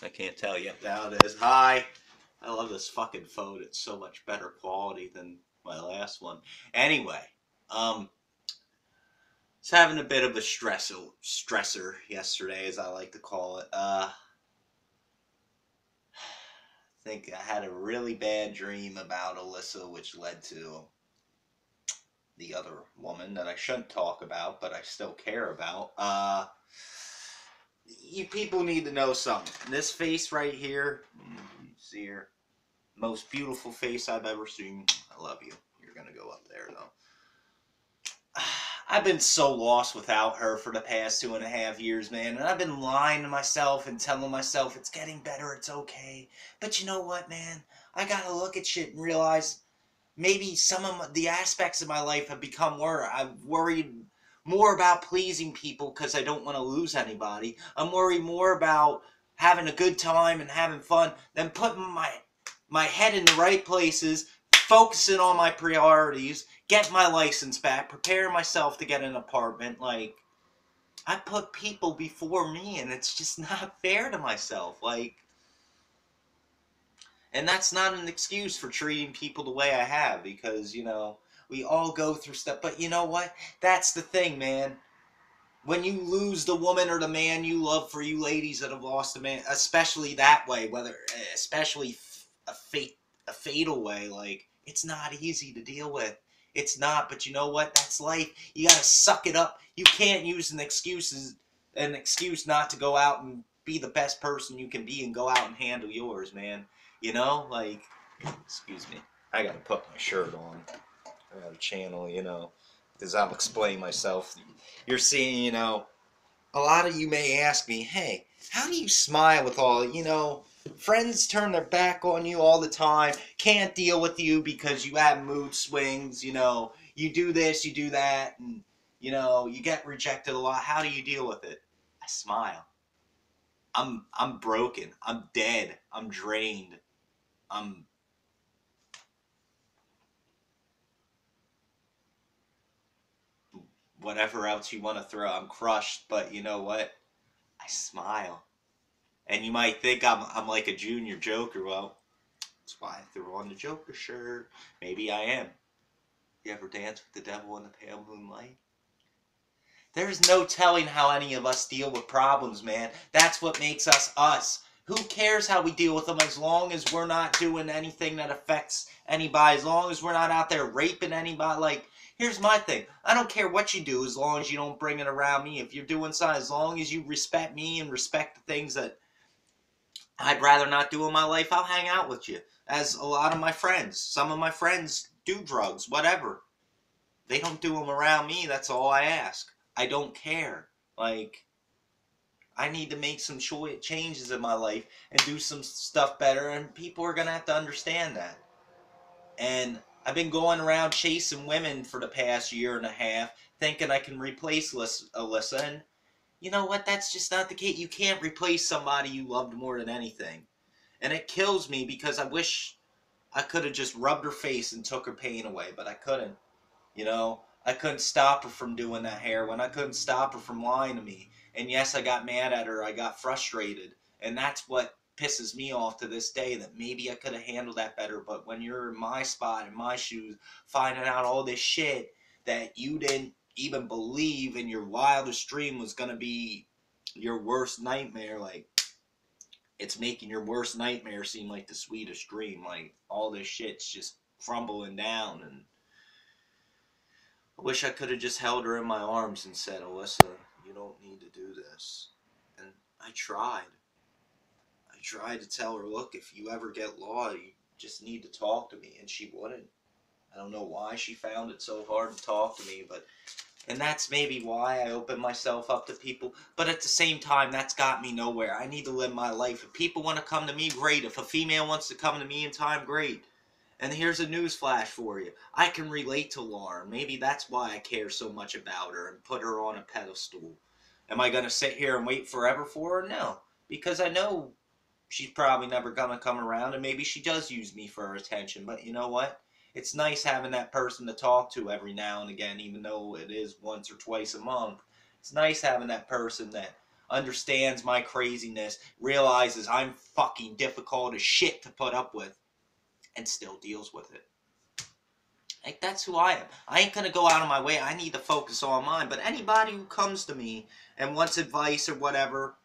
I can't tell you. Now it is. Hi. I love this fucking phone. It's so much better quality than my last one. Anyway, um, was having a bit of a stressor yesterday, as I like to call it. I think I had a really bad dream about Alyssa, which led to the other woman that I shouldn't talk about, but I still care about. You people need to know something. This face right here, you see her, most beautiful face I've ever seen. I love you. You're gonna go up there though. I've been so lost without her for the past 2.5 years, man. And I've been lying to myself and telling myself it's getting better, it's okay. But you know what, man? I gotta look at shit and realize maybe some of the aspects of my life have become worse. I've worried more about pleasing people because I don't want to lose anybody. I'm worried more about having a good time and having fun than putting my head in the right places, focusing on my priorities, getting my license back, preparing myself to get an apartment. Like, I put people before me, and it's just not fair to myself. Like, and that's not an excuse for treating people the way I have, because, we all go through stuff. But you know what? That's the thing, man. When you lose the woman or the man you love, for you ladies that have lost a man, especially that way, especially a fatal way, like, it's not easy to deal with. It's not, but you know what? That's life. You gotta suck it up. You can't use an excuse not to go out and be the best person you can be and go out and handle yours, man. Like, excuse me. I gotta put my shirt on. I gotta channel, because I'll explain myself. You're seeing, a lot of you may ask me, hey, how do you smile with friends turn their back on you all the time, can't deal with you because you have mood swings, you do this, you do that, and, you get rejected a lot. How do you deal with it? I smile. I'm broken. I'm dead. I'm drained. I'm whatever else you want to throw. I'm crushed, but you know what? I smile. And you might think I'm like a junior Joker. Well, that's why I threw on the Joker shirt. Maybe I am. You ever dance with the devil in the pale moonlight? There's no telling how any of us deal with problems, man. That's what makes us us. Who cares how we deal with them, as long as we're not doing anything that affects anybody, as long as we're not out there raping anybody. Like, here's my thing. I don't care what you do as long as you don't bring it around me. If you're doing something, as long as you respect me and respect the things that I'd rather not do in my life, I'll hang out with you. As a lot of my friends, some of my friends do drugs, whatever. They don't do them around me. That's all I ask. I don't care. Like, I need to make some changes in my life and do some stuff better, and people are going to have to understand that. And I've been going around chasing women for the past year and a half, thinking I can replace Alyssa, and you know what? That's just not the case. You can't replace somebody you loved more than anything. And it kills me because I wish I could have just rubbed her face and took her pain away, but I couldn't. I couldn't stop her from doing that heroin. I couldn't stop her from lying to me. And yes, I got mad at her. I got frustrated. And that's what pisses me off to this day, that maybe I could have handled that better. But when you're in my spot, in my shoes, finding out all this shit that you didn't even believe in your wildest dream was going to be your worst nightmare, like, it's making your worst nightmare seem like the sweetest dream. Like, all this shit's just crumbling down, and I wish I could have just held her in my arms and said, Alyssa, you don't need to do this. And I tried. I tried to tell her, look, if you ever get lost, you just need to talk to me. And she wouldn't. I don't know why she found it so hard to talk to me, and that's maybe why I open myself up to people. But at the same time, that's got me nowhere. I need to live my life. If people want to come to me, great. If a female wants to come to me in time, great. And here's a news flash for you. I can relate to Lauren. Maybe that's why I care so much about her and put her on a pedestal. Am I going to sit here and wait forever for her? No. Because I know she's probably never going to come around, and maybe she does use me for her attention. But you know what? It's nice having that person to talk to every now and again, even though it is once or twice a month. It's nice having that person that understands my craziness, realizes I'm fucking difficult as shit to put up with, and still deals with it. Like, that's who I am. I ain't gonna go out of my way. I need to focus on mine. But anybody who comes to me and wants advice or whatever,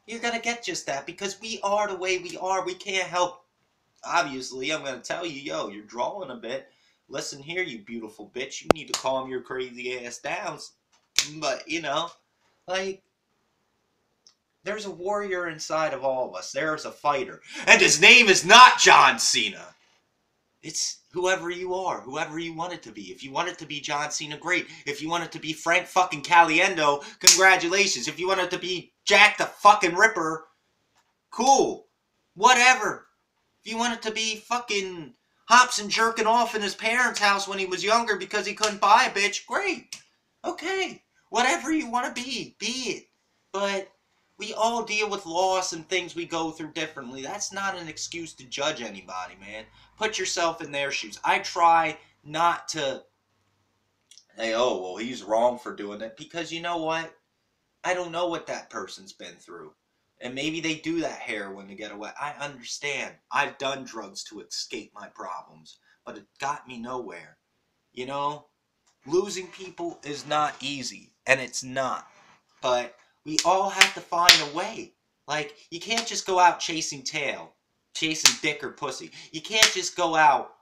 you're gonna get just that, because we are the way we are. We can't help. Obviously, I'm gonna tell you, yo, you're drawing a bit. Listen here, you beautiful bitch. You need to calm your crazy ass down. But, you know, like, there's a warrior inside of all of us. There's a fighter. And his name is not John Cena. It's whoever you are, whoever you want it to be. If you want it to be John Cena, great. If you want it to be Frank fucking Caliendo, congratulations. If you want it to be Jack the fucking Ripper, cool. Whatever. If you want it to be fucking Hobson jerking off in his parents' house when he was younger because he couldn't buy a bitch, great. Okay. Whatever you want to be it. But we all deal with loss and things we go through differently. That's not an excuse to judge anybody, man. Put yourself in their shoes. I try not to say, oh, well, he's wrong for doing it. Because you know what? I don't know what that person's been through. And maybe they do that heroin to get away. I understand. I've done drugs to escape my problems. But it got me nowhere. You know? Losing people is not easy. And it's not. But we all have to find a way. Like, you can't just go out chasing tail, chasing dick or pussy. You can't just go out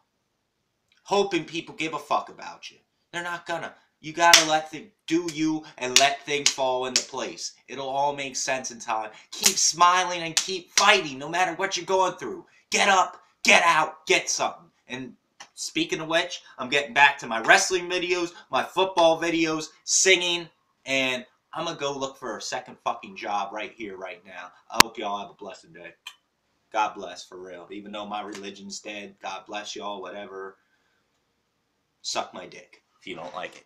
hoping people give a fuck about you. They're not gonna. You gotta let things do you and let things fall into place. It'll all make sense in time. Keep smiling and keep fighting no matter what you're going through. Get up, get out, get something. And speaking of which, I'm getting back to my wrestling videos, my football videos, singing, and I'm going to go look for a second fucking job right here, right now. I hope y'all have a blessed day. God bless, for real. Even though my religion's dead, God bless y'all, whatever. Suck my dick if you don't like it.